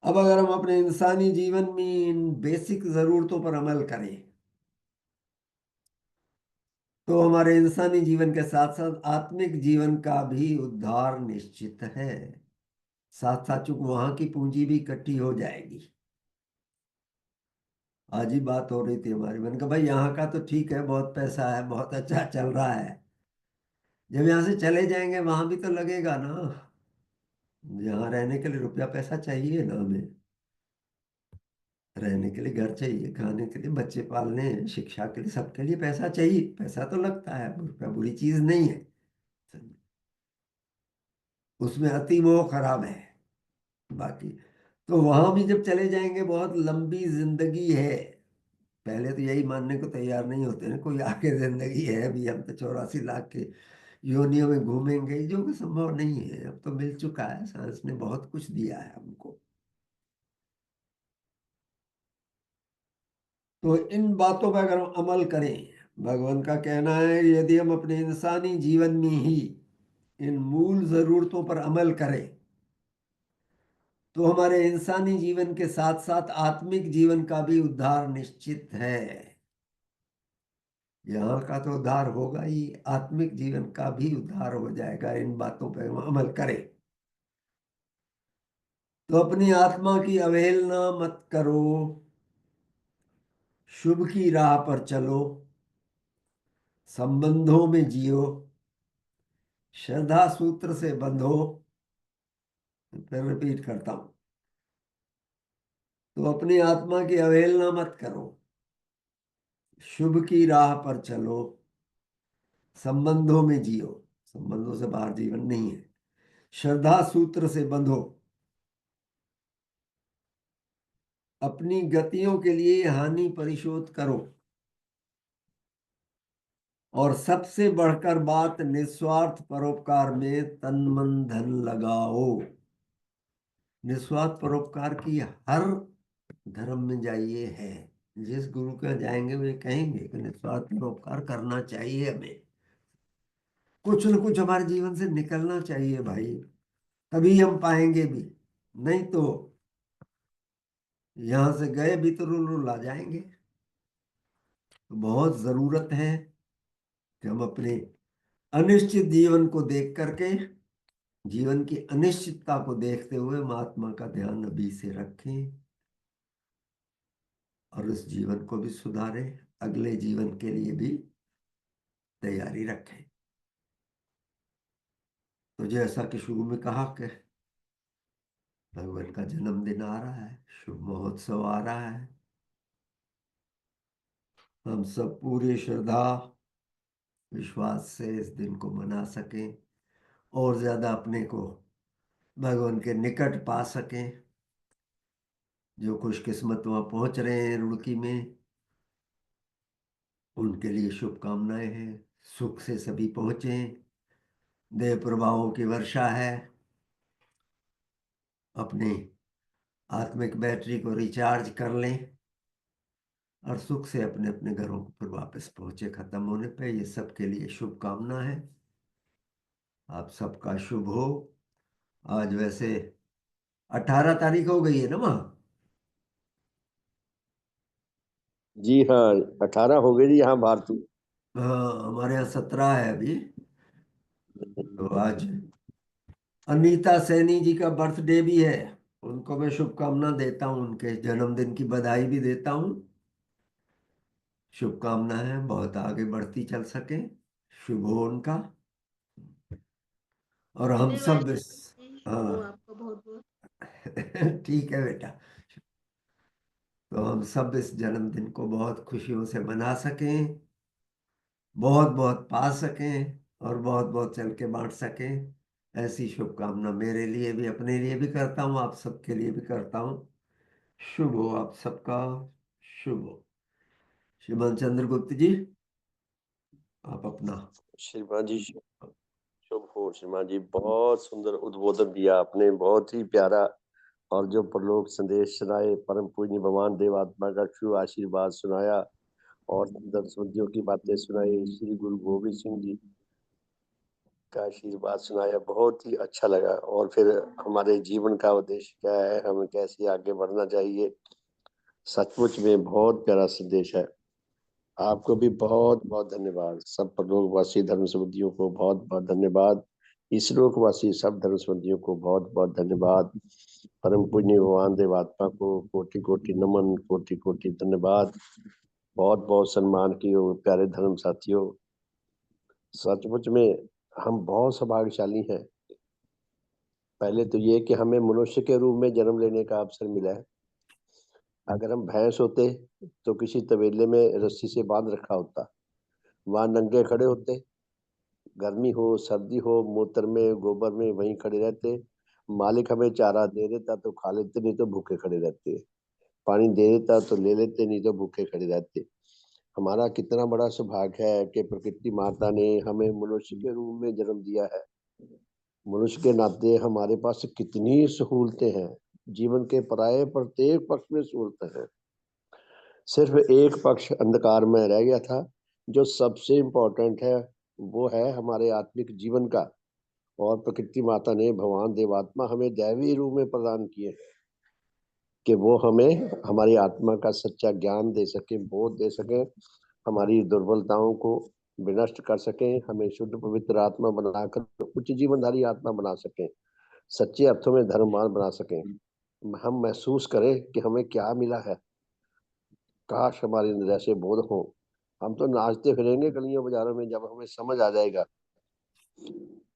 अब अगर हम अपने इंसानी जीवन में इन बेसिक जरूरतों पर अमल करें तो हमारे इंसानी जीवन के साथ साथ आत्मिक जीवन का भी उद्धार निश्चित है। साथ साथ चूंकि वहां की पूंजी भी इकट्ठी हो जाएगी। आज ही बात हो रही थी हमारी, मैंने कहा भाई यहाँ का तो ठीक है, बहुत पैसा है, बहुत अच्छा चल रहा है। जब यहाँ से चले जाएंगे वहां भी तो लगेगा ना। यहाँ रहने के लिए रुपया पैसा चाहिए ना हमें। रहने के लिए घर चाहिए, खाने के लिए, बच्चे पालने हैं, शिक्षा के लिए, सबके लिए पैसा चाहिए। पैसा तो लगता है, रुपया बुरी चीज नहीं है। उसमें अति मोह खराब है। बाकी तो वहां भी जब चले जाएंगे बहुत लंबी जिंदगी है। पहले तो यही मानने को तैयार नहीं होते ना, कोई आगे जिंदगी है, अभी हम तो 84 लाख के योनियों में घूमेंगे, जो कि संभव नहीं है। अब तो मिल चुका है, साइंस ने बहुत कुछ दिया है हमको। तो इन बातों पर अगर हम अमल करें, भगवान का कहना है यदि हम अपने इंसानी जीवन में ही इन मूल जरूरतों पर अमल करें तो हमारे इंसानी जीवन के साथ साथ आत्मिक जीवन का भी उद्धार निश्चित है। यहाँ का तो उद्धार होगा ही, आत्मिक जीवन का भी उद्धार हो जाएगा इन बातों पर हम अमल करें। तो अपनी आत्मा की अवहेलना मत करो, शुभ की राह पर चलो, संबंधों में जियो, श्रद्धा सूत्र से बंधो। फिर रिपीट करता हूं। तो अपनी आत्मा की अवहेलना मत करो, शुभ की राह पर चलो, संबंधों में जियो, संबंधों से बाहर जीवन नहीं है, श्रद्धा सूत्र से बंधो, अपनी गतियों के लिए हानि परिशोध करो, और सबसे बढ़कर बात निस्वार्थ परोपकार में तन मन धन लगाओ। निस्वार्थ परोपकार की हर धर्म में जाइए है। जिस गुरु के जाएंगे वे कहेंगे कि निस्वार्थ परोपकार करना चाहिए, हमें कुछ न कुछ हमारे जीवन से निकलना चाहिए भाई, तभी हम पाएंगे भी। नहीं तो यहां से गए भी तो रुल रुल आ जाएंगे। तो बहुत जरूरत है कि हम अपने अनिश्चित जीवन को देख करके, जीवन की अनिश्चितता को देखते हुए महात्मा का ध्यान अभी से रखें और उस जीवन को भी सुधारें, अगले जीवन के लिए भी तैयारी रखें। तो जैसा कि शुरू में कहा कि भगवान का जन्मदिन आ रहा है, शुभ महोत्सव आ रहा है, हम सब पूरी श्रद्धा विश्वास से इस दिन को मना सकें और ज्यादा अपने को भगवान के निकट पा सकें। जो खुशकिस्मत वहां पहुंच रहे हैं रुड़की में, उनके लिए शुभकामनाएं हैं। सुख से सभी पहुंचे, देव प्रभावों की वर्षा है, अपनी आत्मिक बैटरी को रिचार्ज कर लें और सुख से अपने अपने घरों को फिर वापस पहुंचे खत्म होने पे। ये सबके लिए शुभकामना है। आप सबका शुभ हो। आज वैसे 18 तारीख हो गई है ना वहाँ? जी हाँ, 18 हो गई जी यहाँ भारती। हाँ, हमारे यहाँ 17 है अभी। तो आज अनीता सैनी जी का बर्थडे भी है। उनको मैं शुभकामना देता हूँ, उनके जन्मदिन की बधाई भी देता हूँ। शुभकामना है बहुत आगे बढ़ती चल सके, शुभ हो उनका। और हम सब एनिवर्सरी इस, शुभ हो हाँ आपको बहुत बहुत। ठीक है बेटा। तो हम सब इस जन्मदिन को बहुत खुशियों से मना सकें, बहुत बहुत पा सकें और बहुत बहुत चल के बांट सकें, ऐसी शुभकामना मेरे लिए भी, अपने लिए भी करता हूँ, आप सबके लिए भी करता हूँ। शुभ हो आप सबका, शुभ हो। श्रीमान चंद्रगुप्त जी, आप अपना। श्रीमान जी शुभ हो। श्रीमान जी बहुत सुंदर उद्बोधन दिया आपने, बहुत ही प्यारा। और जो परलोक संदेश सुनाए, परम पूज्य भगवान देव आत्मा का शुभ आशीर्वाद सुनाया और सुंदर स्मृतियों की बातें सुनाई, श्री गुरु गोविंद सिंह जी का आशीर्वाद सुनाया, बहुत ही अच्छा लगा। और फिर हमारे जीवन का उद्देश्य क्या है, हमें कैसे आगे बढ़ना चाहिए, सचमुच में बहुत प्यारा संदेश है। आपको भी बहुत बहुत धन्यवाद। सब परलोकवासी धर्म संबंधियों को बहुत बहुत धन्यवाद। इस लोकवासी सब धर्म संबंधियों को बहुत बहुत धन्यवाद। परम पुण्य भगवान देव आत्मा को कोटि कोटि नमन, कोटि कोटि धन्यवाद। बहुत बहुत सम्मान की हो प्यारे धर्म साथियों। सचमुच में हम बहुत सौभाग्यशाली हैं। पहले तो ये कि हमें मनुष्य के रूप में जन्म लेने का अवसर मिला है। अगर हम भैंस होते तो किसी तबेले में रस्सी से बांध रखा होता, वहां नंगे खड़े होते, गर्मी हो सर्दी हो, मूत्र में गोबर में वहीं खड़े रहते। मालिक हमें चारा दे देता तो खा लेते, नहीं तो भूखे खड़े रहते। पानी दे देता तो ले लेते, नहीं तो भूखे खड़े रहते। हमारा कितना बड़ा सौभाग्य है कि प्रकृति माता ने हमें मनुष्य के रूप में जन्म दिया है। मनुष्य के नाते हमारे पास कितनी सहूलतें हैं। जीवन के पराये प्रत्येक पक्ष में सहूलतें हैं। सिर्फ एक पक्ष अंधकार में रह गया था, जो सबसे इम्पोर्टेंट है, वो है हमारे आत्मिक जीवन का। और प्रकृति माता ने भगवान देवात्मा हमें दैवी रूप में प्रदान किए कि वो हमें हमारी आत्मा का सच्चा ज्ञान दे सके, बोध दे सके, हमारी दुर्बलताओं को विनष्ट कर सके, हमें शुद्ध पवित्र आत्मा बनाकर उच्च जीवनधारी आत्मा बना सके, सच्चे अर्थों में धर्मवान बना सके। हम महसूस करें कि हमें क्या मिला है। काश हमारे अंदर ऐसे बोध हो। हम तो नाचते फिरेंगे गलियों बाजारों में जब हमें समझ आ जाएगा।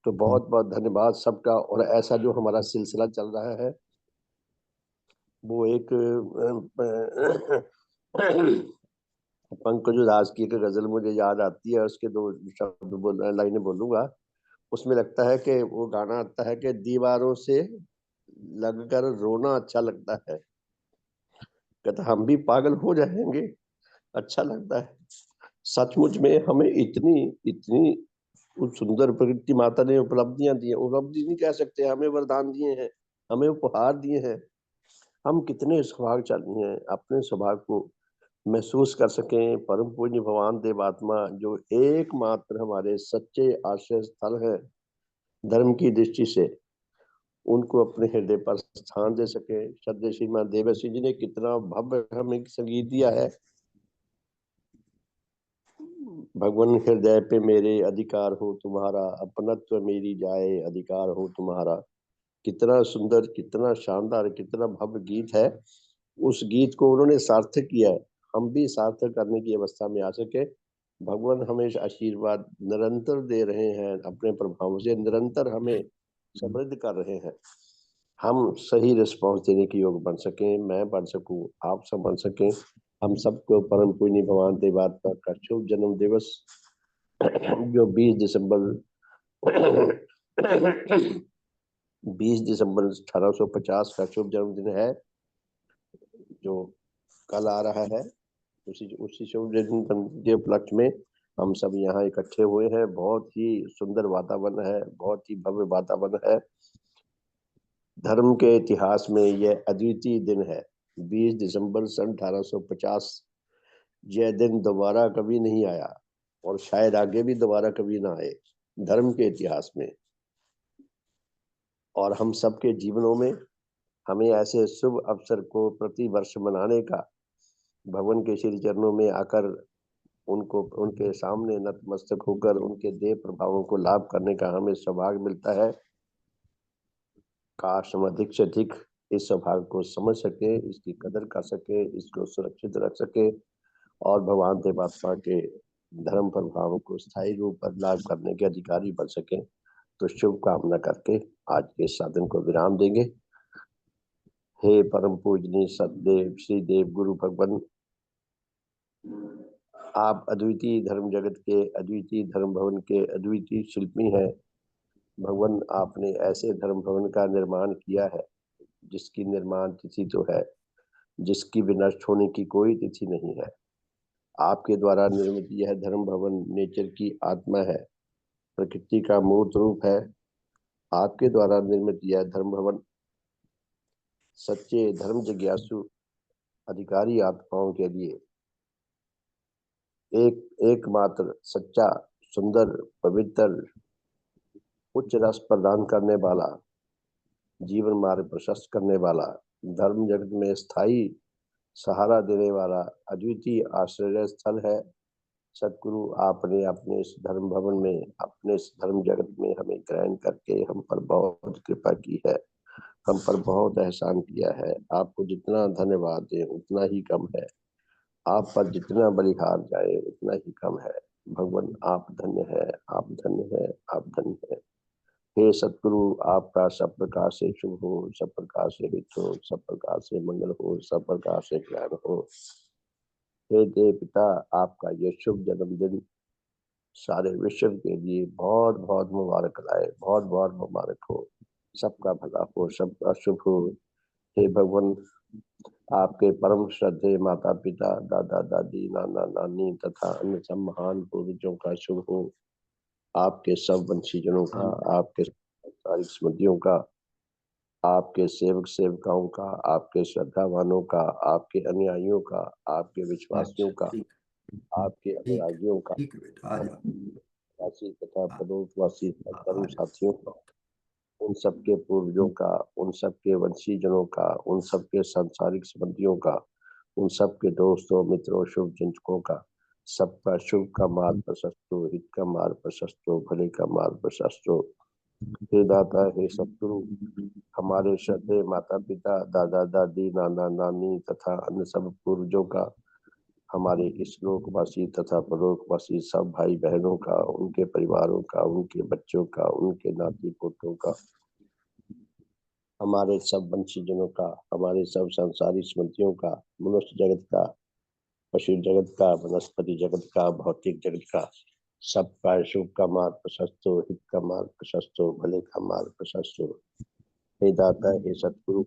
तो बहुत बहुत धन्यवाद सबका। और ऐसा जो हमारा सिलसिला चल रहा है, वो एक पंकज उदास की एक गजल मुझे याद आती है, उसके दो शब्द लाइनें बोलूंगा। उसमें लगता है कि वो गाना आता है कि दीवारों से लगकर रोना अच्छा लगता है। कहता हम भी पागल हो जाएंगे, अच्छा लगता है। सचमुच में हमें इतनी इतनी उस सुंदर प्रकृति माता ने उपलब्धियां दी हैं, उपलब्धि नहीं कह सकते, हमें वरदान दिए हैं। हमें उपहार दिए हैं। हम कितने सौभाग्यशाली हैं, अपने सौभाग्य को महसूस कर सकें। परम पूज्य भगवान देवात्मा जो एकमात्र हमारे सच्चे आश्रय स्थल है धर्म की दृष्टि से, उनको अपने हृदय पर स्थान दे सके। श्रद्धेय श्रीमान देवसी जी ने कितना भव्य हमें संगीत दिया है। भगवान हृदय पे मेरे अधिकार हो तुम्हारा, अपनत्व मेरी जाए अधिकार हो तुम्हारा। कितना सुंदर, कितना शानदार, कितना भव्य गीत है। उस गीत को उन्होंने सार्थक किया है, हम भी सार्थक करने की अवस्था में आ सके। भगवान हमें आशीर्वाद निरंतर दे रहे हैं, अपने प्रभाव से निरंतर हमें समृद्ध कर रहे हैं। हम सही रिस्पॉन्स देने के योग बन सकें, मैं बन सकूं, आप सब बन सकें। हम सबको परम पूज्य भगवान देवात्मा का शुभ जन्म दिवस जो 20 दिसंबर 1850 का शुभ जन्मदिन है, जो कल आ रहा है, उसी उसी शुभ जन्मदिन के उपलक्ष्य में हम सब यहाँ इकट्ठे हुए हैं। बहुत ही सुंदर वातावरण है, बहुत ही भव्य वातावरण है। धर्म के इतिहास में यह अद्वितीय दिन है। 20 दिसंबर सन 1850, यह दिन दोबारा कभी नहीं आया और शायद आगे भी दोबारा कभी ना आए धर्म के इतिहास में। और हम सबके जीवनों में हमें ऐसे शुभ अवसर को प्रति वर्ष मनाने का, भगवान के श्री चरणों में आकर उनको, उनके सामने नतमस्तक होकर उनके देह प्रभावों को लाभ करने का हमें सौभाग्य मिलता है। काश हम अधिक से अधिक इस सौभाग्य को समझ सके, इसकी कदर कर सके, इसको सुरक्षित रख सके और भगवान देवात्मा के धर्म प्रभावों को स्थायी रूप पर लाभ करने के अधिकारी बन सके। तो शुभ कामना करके आज के साधन को विराम देंगे। हे परम पूजनीय सतदेव श्री देव गुरु भगवान, आप अद्वितीय धर्म जगत के, अद्वितीय धर्म भवन के अद्वितीय शिल्पी हैं। भगवान, आपने ऐसे धर्म भवन का निर्माण किया है जिसकी निर्माण तिथि तो है, जिसकी विनष्ट होने की कोई तिथि नहीं है। आपके द्वारा निर्मित यह धर्म भवन नेचर की आत्मा है, प्रकृति का मूर्त रूप है। आपके द्वारा निर्मित यह धर्म भवन सच्चे धर्म जिज्ञासु अधिकारी आत्माओं के लिए एकमात्र सच्चा, सुंदर, पवित्र, उच्च रस प्रदान करने वाला, जीवन मार्ग प्रशस्त करने वाला, धर्म जगत में स्थायी सहारा देने वाला अद्वितीय आश्रय स्थल है। सतगुरु, आपने अपने इस धर्म भवन में, अपने इस धर्म जगत में हमें ग्रहण करके हम पर बहुत कृपा की है, हम पर बहुत एहसान किया है। आपको जितना धन्यवाद दें उतना ही कम है, आप पर जितना बलिहार जाए उतना ही कम है। भगवान, आप धन्य है, आप धन्य है, आप धन्य है। हे सतगुरु, आपका सब प्रकार से शुभ हो, सब प्रकार से हित हो, सब प्रकार से मंगल हो, सब प्रकार से ज्ञान हो। हे देव पिता, आपका ये शुभ जन्मदिन सारे विश्व के लिए बहुत बहुत मुबारक लाए, बहुत बहुत मुबारक हो, सबका भला हो, सबका शुभ हो। हे भगवान, आपके परम श्रद्धेय माता पिता, दादा दादी, नाना नानी तथा अन्य सब महान पूर्वजों का शुभ हो। आपके सब वंशीजनों का, आपके सारी स्मृतियों का, आपके सेवक सेविकाओं का, आपके श्रद्धावानों का, आपके अनुयायियों का, आपके विश्वासियों अच्छा, का, ठीक आपके ठीक अनुरागियों का, ठीक है बेटा, आ जाओ। वासी तथा हाँ परोसवासी हाँ, धर्म आ जाओ। साथियों का, उन सबके पूर्वजों का, उन सबके वंशीजनों का, उन सबके सांसारिक संबंधियों का, उन सबके दोस्तों, मित्रों, शुभ चिंतकों का, सबका शुभ का मार्ग प्रशस्त हो, हित का मार्ग प्रशस्त हो, भले का मार्ग प्रशस्त हो। हे दाता, हे सतगुरु, हमारे श्रद्धेय माता पिता, दादा दादी, नाना नानी तथा अन्य सब पूर्वजों का, हमारे इस लोकवासी तथा परलोकवासी सब भाई बहनों का, उनके परिवारों का, उनके बच्चों का, उनके नाती पोतों का, हमारे सब वंशीजनों का, हमारे सब संसारी स्मृतियों का, मनुष्य जगत का, पशु जगत का, वनस्पति जगत का, भौतिक जगत का, सबका शुभ का मार्ग प्रशस्त हो, हित का मार्ग प्रशस्त हो, भले का मार्ग प्रशस्त हो। हे दाता, हे सतगुरु,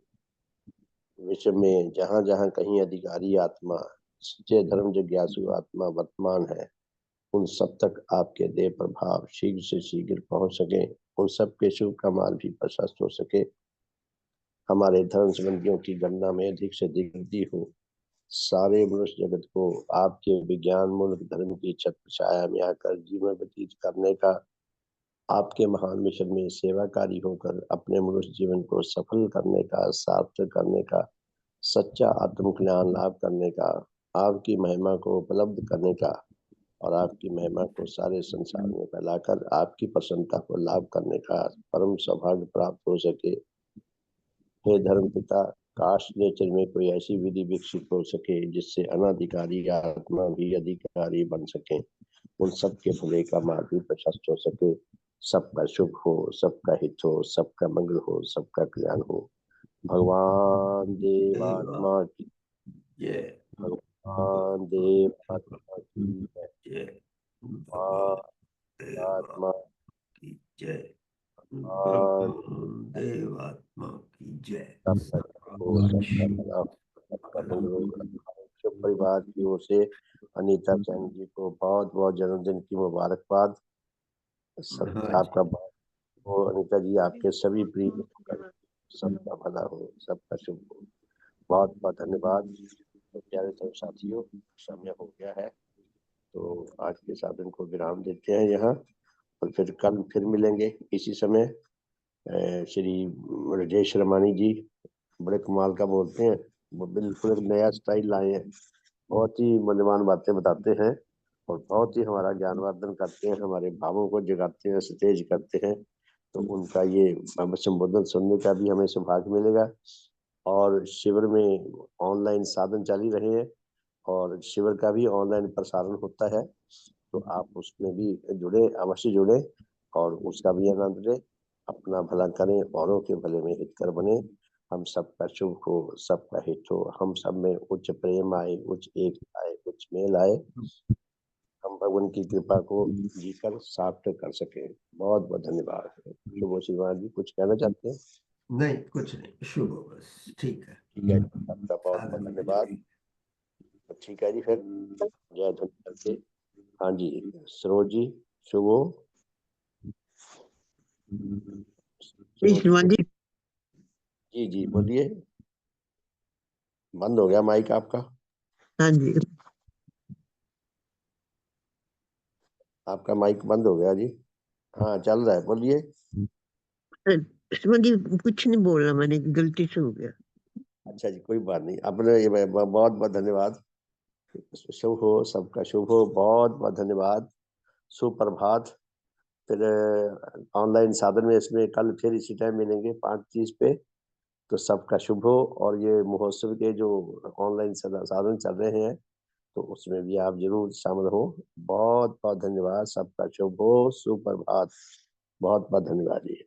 विश्व में जहाँ जहाँ कहीं अधिकारी आत्मा, सच्चे धर्म जिज्ञासु आत्मा वर्तमान है, उन सब तक आपके देह प्रभाव शीघ्र से शीघ्र पहुंच सके, उन सब के शुभ का मार्ग भी प्रशस्त हो सके। हमारे धर्म संबंधियों की गणना में अधिक से अधिक वृद्धि हो। सारे मनुष्य जगत को आपके विज्ञान मूलक धर्म की छत्र छाया में आकर जीवन व्यतीत करने का, आपके महान मिशन में सेवाकारी होकर अपने मनुष्य जीवन को सफल करने का, सार्थक करने का, सच्चा आत्म कल्याण लाभ करने का, आपकी महिमा को उपलब्ध करने का और आपकी महिमा को सारे संसार में फैलाकर आपकी प्रसन्नता को लाभ करने का परम सौभाग्य प्राप्त हो सके। हे धर्म पिता, काश नेचर में कोई ऐसी विधि विकसित हो सके जिससे अनाधिकारी आत्मा भी अधिकारी बन सके, उन सबके भले का मार्ग भी प्रशस्त हो सके, सबका शुभ हो, सबका हित हो, सबका मंगल हो, सबका कल्याण हो। भगवान देवात्मा की जय। भगवान देवात्मा की जय। जय। भगवान आत्मा की जय। भगवान भगवान देवात्मा की जय। सबका हो, सबका भला हो, सबका मंगल हो। शुभ परिवार की ओर से अनीता चंद जी को बहुत बहुत जन्मदिन की मुबारकबाद। सब हाँ आपका जी। बहुत हो अनीता जी, आपके सभी प्रिय सबका भला हो, सबका शुभ हो। बहुत बहुत धन्यवाद। तो प्यारे सब साथियों, समय हो गया है, तो आज के साधन को विराम देते हैं यहाँ, और फिर कल फिर मिलेंगे इसी समय। श्री राजेश रमानी जी बड़े कमाल का बोलते हैं, वो बिल्कुल एक नया स्टाइल लाए हैं, बहुत ही मूल्यवान बातें बताते हैं और बहुत ही हमारा ज्ञानवर्धन करते हैं, हमारे भावों को जगाते हैं, सतेज करते हैं। तो उनका ये संबोधन सुनने का भी हमें सौभाग्य मिलेगा। और शिविर में ऑनलाइन साधन चल ही रहे हैं और शिविर का भी ऑनलाइन प्रसारण होता है, तो आप उसमें भी जुड़े, अवश्य जुड़े और उसका भी आनंद लें। अपना भला करें, औरों के भले में हितकर बने। हम सबका शुभ हो, सबका हित हो, हम सब में उच्च प्रेम आए, उच्च एक आए, उच्च मेल आए, हम भगवान की कृपा को जीकर सार्थक कर सके। बहुत बहुत धन्यवाद। शुभ श्रीमान जी कुछ कहना चाहते हैं? नहीं, कुछ नहीं, शुभ हो बस, ठीक है। ठीक है, आपका बहुत बहुत साधन में धन्यवाद। जुड़ेंगे। ठीक है जी, फिर जय धन करके। हाँ जी, सरोज जी, शुभ हो। सरोज जी श्रीमान कुछ, जी। जी जी बोलिए। बंद हो गया माइक आपका। हाँ जी। आपका माइक बंद हो गया जी। हाँ चल रहा है, बोलिए। श्रीमान जी, कुछ नहीं बोलना, मैंने गलती से हो गया। अच्छा जी, कोई बात नहीं, अपने ये बहुत बहुत धन्यवाद। शुभ हो, सबका शुभ हो, बहुत बहुत धन्यवाद। सुप्रभात। फिर ऑनलाइन साधन में इसमें कल फिर इसी टाइम मिलेंगे 5:30 पे। तो सबका शुभ हो। और ये महोत्सव के जो ऑनलाइन साधन चल रहे हैं, तो उसमें भी आप जरूर शामिल हो। बहुत बहुत धन्यवाद। सबका शुभ हो, सुप्रभात। बहुत बहुत धन्यवाद जी।